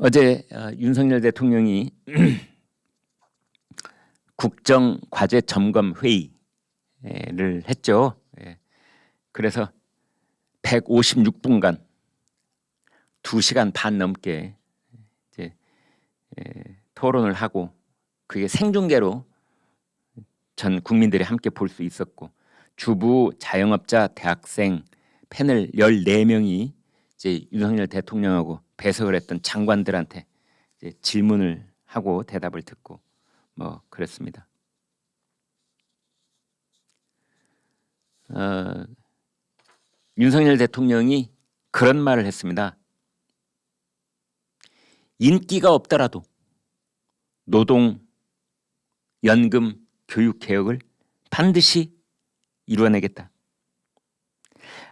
어제 윤석열 대통령이 국정과제 점검 회의를 했죠. 그래서 156분간 2시간 반 넘게 이제 토론을 하고 그게 생중계로 전 국민들이 함께 볼 수 있었고, 주부, 자영업자, 대학생 패널 14명이 이제 윤석열 대통령하고 배석을 했던 장관들한테 이제 질문을 하고 대답을 듣고 뭐 그랬습니다. 윤석열 대통령이 그런 말을 했습니다. 인기가 없더라도 노동, 연금, 교육 개혁을 반드시 이루어내겠다.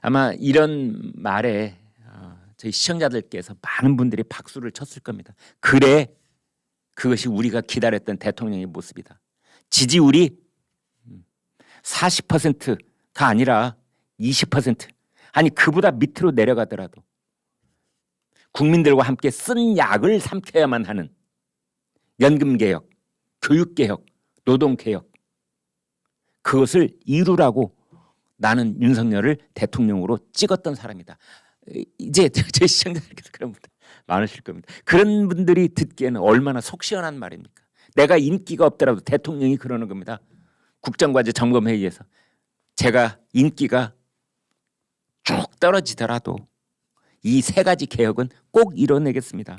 아마 이런 말에 저희 시청자들께서 많은 분들이 박수를 쳤을 겁니다. 그래, 그것이 우리가 기다렸던 대통령의 모습이다. 지지율이 40%가 아니라 20%, 아니 그보다 밑으로 내려가더라도 국민들과 함께 쓴 약을 삼켜야만 하는 연금개혁, 교육개혁, 노동개혁, 그것을 이루라고 나는 윤석열을 대통령으로 찍었던 사람이다. 이제 제 시청자들께서 그런 분들 많으실 겁니다. 그런 분들이 듣기에는 얼마나 속 시원한 말입니까? 내가 인기가 없더라도 대통령이 그러는 겁니다. 국정과제 점검회의에서 제가 인기가 쭉 떨어지더라도 이 3가지 개혁은 꼭 이뤄내겠습니다.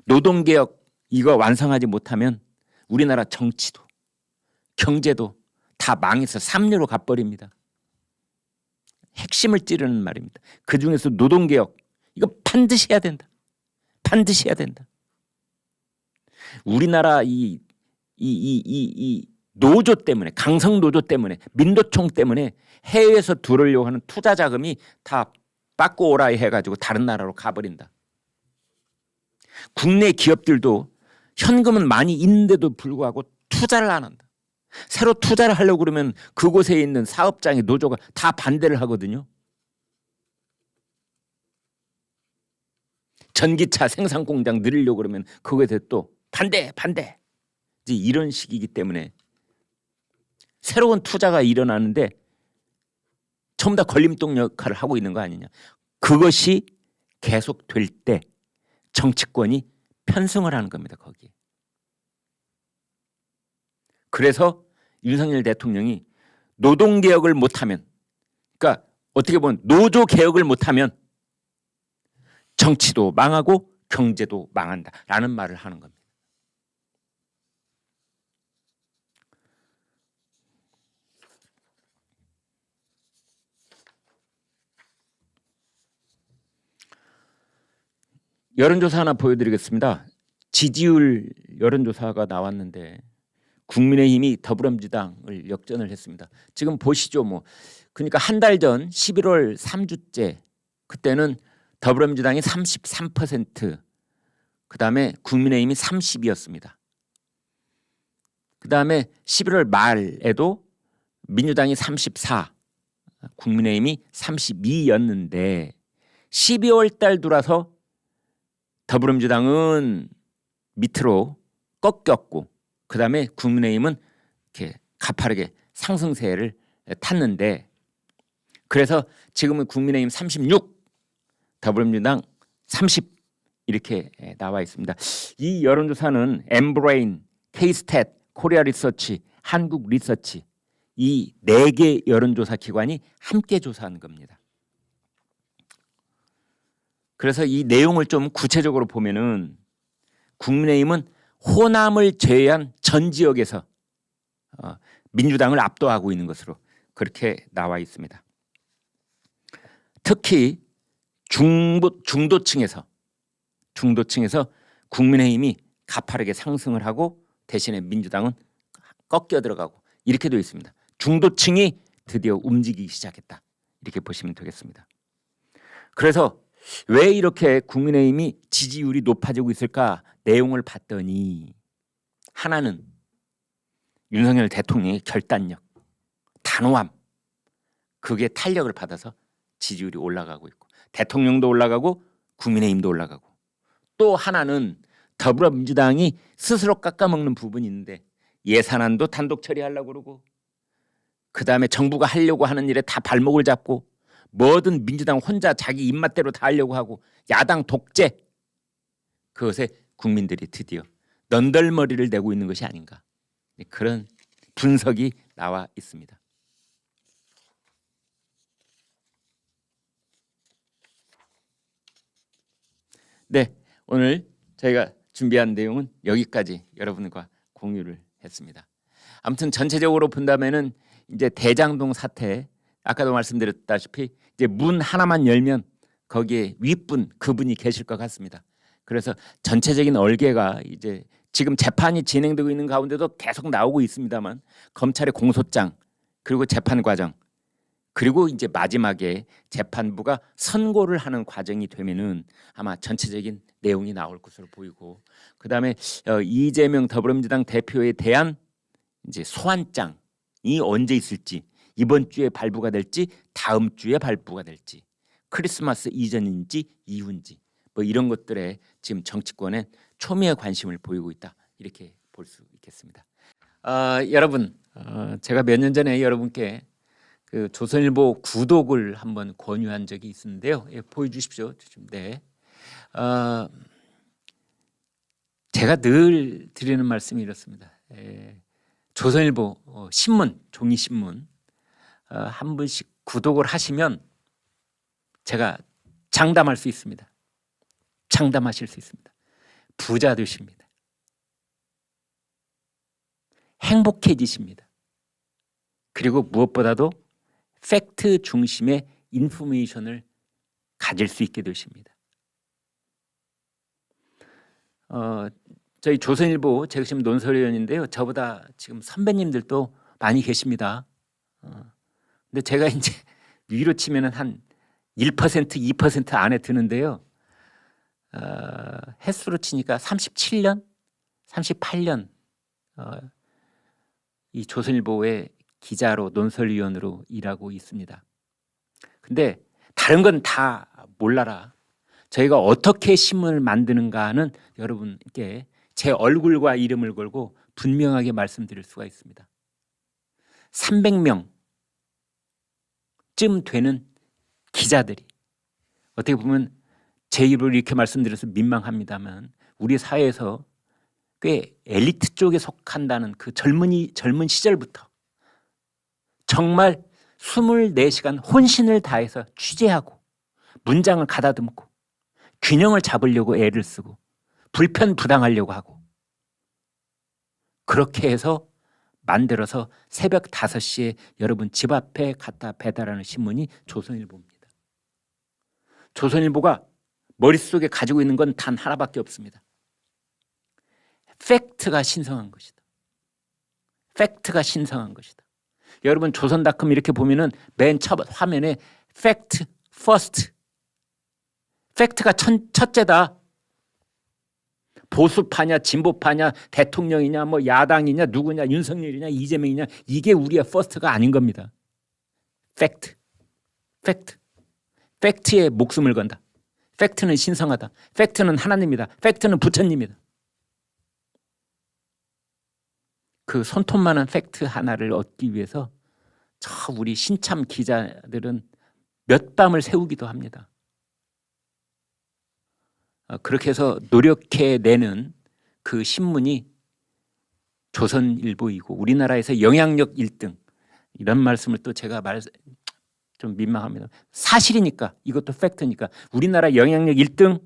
노동개혁 이거 완성하지 못하면 우리나라 정치도 경제도 다 망해서 삼류로 가버립니다. 핵심을 찌르는 말입니다. 그중에서 노동개혁 이거 반드시 해야 된다. 반드시 해야 된다. 우리나라 이 노조 때문에, 강성 노조 때문에, 민노총 때문에 해외에서 들어오려고 하는 투자 자금이 다 빠꾸 오라이 해가지고 다른 나라로 가버린다. 국내 기업들도 현금은 많이 있는데도 불구하고 투자를 안 한다. 새로 투자를 하려고 그러면 그곳에 있는 사업장의 노조가 다 반대를 하거든요. 전기차 생산 공장 늘리려고 그러면 그거에 대해 또 반대. 이제 이런 식이기 때문에 새로운 투자가 일어나는데 전부 다 걸림돌 역할을 하고 있는 거 아니냐. 그것이 계속될 때 정치권이 편승을 하는 겁니다. 거기에. 그래서 윤석열 대통령이 노동개혁을 못하면, 그러니까 어떻게 보면 노조개혁을 못하면 정치도 망하고 경제도 망한다라는 말을 하는 겁니다. 여론조사 하나 보여드리겠습니다. 지지율 여론조사가 나왔는데 국민의힘이 더불어민주당을 역전을 했습니다. 지금 보시죠. 그러니까 한 달 전 11월 3주째 그때는 더불어민주당이 33%, 그다음에 국민의힘이 30이었습니다. 그다음에 11월 말에도 민주당이 34, 국민의힘이 32였는데 12월 달 들어서 더불어민주당은 밑으로 꺾였고 그다음에 국민의힘은 이렇게 가파르게 상승세를 탔는데, 그래서 지금은 국민의힘 36, 더불어민주당 30 이렇게 나와 있습니다. 이 여론조사는 엠브레인, K스탯, 코리아 리서치, 한국 리서치 이 4개 여론조사 기관이 함께 조사한 겁니다. 그래서 이 내용을 좀 구체적으로 보면은 국민의힘은 호남을 제외한 전 지역에서 민주당을 압도하고 있는 것으로 그렇게 나와 있습니다. 특히 중도층에서 국민의힘이 가파르게 상승을 하고 대신에 민주당은 꺾여 들어가고 이렇게 되어 있습니다. 중도층이 드디어 움직이기 시작했다. 이렇게 보시면 되겠습니다. 그래서 왜 이렇게 국민의힘이 지지율이 높아지고 있을까? 내용을 봤더니 하나는 윤석열 대통령의 결단력, 단호함, 그게 탄력을 받아서 지지율이 올라가고 있고 대통령도 올라가고 국민의힘도 올라가고 또 하나는 더불어민주당이 스스로 깎아먹는 부분이 있는데 예산안도 단독 처리하려고 그러고 그다음에 정부가 하려고 하는 일에 다 발목을 잡고 뭐든 민주당 혼자 자기 입맛대로 다 하려고 하고 야당 독재, 그것에 국민들이 드디어 넌덜머리를 내고 있는 것이 아닌가, 그런 분석이 나와 있습니다. 네, 오늘 저희가 준비한 내용은 여기까지 여러분과 공유를 했습니다. 아무튼 전체적으로 본다면은 이제 대장동 사태, 아까도 말씀드렸다시피 이제 문 하나만 열면 거기에 윗분 그분이 계실 것 같습니다. 그래서 전체적인 얼개가 이제 지금 재판이 진행되고 있는 가운데도 계속 나오고 있습니다만 검찰의 공소장 그리고 재판 과정 그리고 이제 마지막에 재판부가 선고를 하는 과정이 되면은 아마 전체적인 내용이 나올 것으로 보이고, 그다음에 이재명 더불어민주당 대표에 대한 이제 소환장이 언제 있을지, 이번 주에 발부가 될지 다음 주에 발부가 될지, 크리스마스 이전인지 이후인지 뭐 이런 것들에 지금 정치권에 초미의 관심을 보이고 있다, 이렇게 볼 수 있겠습니다. 여러분, 제가 몇 년 전에 여러분께 그 조선일보 구독을 한번 권유한 적이 있었는데요. 예, 보여주십시오. 네. 제가 늘 드리는 말씀이 이렇습니다. 조선일보 신문, 종이 신문 한 분씩 구독을 하시면 제가 장담할 수 있습니다. 장담하실 수 있습니다. 부자 되십니다. 행복해지십니다. 그리고 무엇보다도 팩트 중심의 인포메이션을 가질 수 있게 되십니다. 저희 조선일보 제가 지금 논설위원인데요. 저보다 지금 선배님들도 많이 계십니다. 근데 제가 이제 위로 치면은 한 1%, 2% 안에 드는데요. 횟수로 치니까 37년, 38년 이 조선일보의 기자로 논설위원으로 일하고 있습니다. 근데 다른 건 다 몰라라. 저희가 어떻게 신문을 만드는가는 여러분께 제 얼굴과 이름을 걸고 분명하게 말씀드릴 수가 있습니다. 300명쯤 되는 기자들이, 어떻게 보면 제 입으로 이렇게 말씀드려서 민망합니다만 우리 사회에서 꽤 엘리트 쪽에 속한다는 그 젊은 시절부터 정말 24시간 혼신을 다해서 취재하고 문장을 가다듬고 균형을 잡으려고 애를 쓰고 불편부당하려고 하고 그렇게 해서 만들어서 새벽 5시에 여러분 집 앞에 갖다 배달하는 신문이 조선일보입니다. 조선일보가 머릿속에 가지고 있는 건 단 하나밖에 없습니다. 팩트가 신성한 것이다. 팩트가 신성한 것이다. 여러분 조선닷컴 이렇게 보면은 맨 첫 화면에 팩트 퍼스트, 팩트가 첫째다. 보수파냐 진보파냐 대통령이냐 뭐 야당이냐 누구냐 윤석열이냐 이재명이냐 이게 우리의 퍼스트가 아닌 겁니다. 팩트, 팩트, 팩트에 목숨을 건다. 팩트는 신성하다. 팩트는 하나님이다. 팩트는 부처님이다. 그 손톱만한 팩트 하나를 얻기 위해서 저 우리 신참 기자들은 몇 밤을 새우기도 합니다. 그렇게 해서 노력해내는 그 신문이 조선일보이고 우리나라에서 영향력 1등, 이런 말씀을 또 제가 좀 민망합니다. 사실이니까, 이것도 팩트니까. 우리나라 영향력 1등,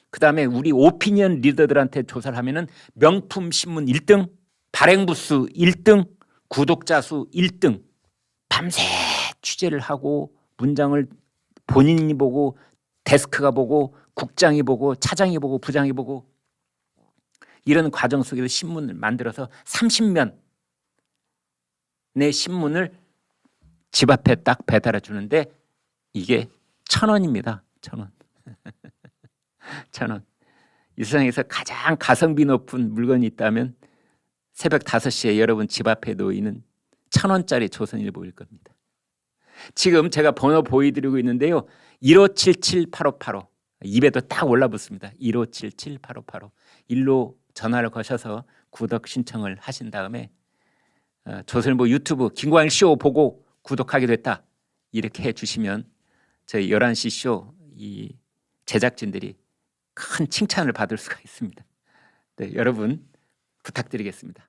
그 다음에 우리 오피니언 리더들한테 조사를 하면은 명품 신문 1등, 발행 부수 1등, 구독자 수 1등. 밤새 취재를 하고 문장을 본인이 보고 데스크가 보고 국장이 보고 차장이 보고 부장이 보고 이런 과정 속에서 신문을 만들어서 30면 내 신문을 집 앞에 딱 배달해 주는데 이게 1,000원입니다. 1,000원. 1,000원. 이 세상에서 가장 가성비 높은 물건이 있다면 새벽 5시에 여러분 집 앞에 놓이는 1,000원짜리 조선일보일 겁니다. 지금 제가 번호 보여드리고 있는데요. 1577-8585 입에도 딱 올라붙습니다. 1577-8585 일로 전화를 거셔서 구독 신청을 하신 다음에 조선일보 유튜브 김광일 쇼 보고 구독하게 됐다 이렇게 해주시면 저희 11시 쇼 이 제작진들이 큰 칭찬을 받을 수가 있습니다. 네, 여러분 부탁드리겠습니다.